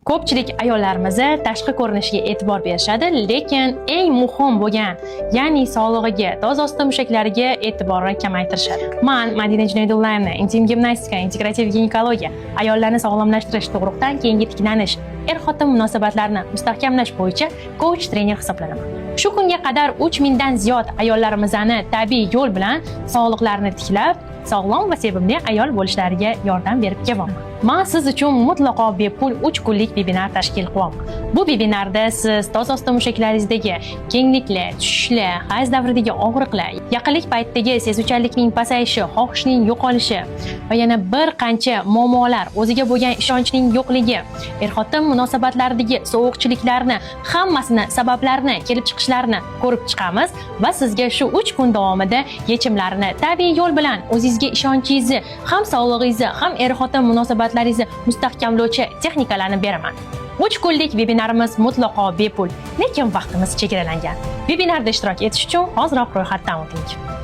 Ko'pchilik ayollarimiz tashqi ko'rinishiga e'tibor berishadi, lekin eng muhim bo'lgan, ya'ni sog'lig'iga, toza osti mushaklariga e'tiborni kamaytirishadi. Men Madina Junaydullayevna, intim gimnastika, integrativ ginekologiya, ayollarni sog'lomlashtirish, tug'ruqdan keyingi tiklanish, er-xotin munosabatlarini mustahkamlash bo'yicha coach trener hisoblanaman. Shu kunga qadar 3000 dan ziyod ayollarimizni tabiiy yo'l bilan sog'liqlarini tiklab, sog'lom va sevimli ayol bo'lishlariga yordam berib kelyapman. Men siz uchun mutlaqo bepul 3 kunlik webinar tashkil qilyapman. Bu webinarda siz toza osti mushaklaringizdagi kenglikli, tushishli, hayz davridagi og'riqlar, yaqinlik paytidagi sezuvchanlikning pasayishi, xohishning yo'qolishi va yana bir qancha muammolar, o'ziga bo'lgan ishonchning yo'qligi, er-xotin munosabatlaridagi sovuqchiliklarni, hammasini sabablarini, kelib chiqishlarini ko'rib chiqamiz va sizga shu 3 kun davomida yechimlarini tabiiy yo'l bilan o'zingizga ishonchingizni, ham sog'lig'ingizni, ham er-xotin munosabatlaringizni mustahkamlovchi texnikalarni beraman. 3 kunlik webinarimiz mutlaqo bepul, lekin vaqtimiz chegaralangan. Webinarda ishtirok etish uchun hoziroq ro'yxatdan o'ting.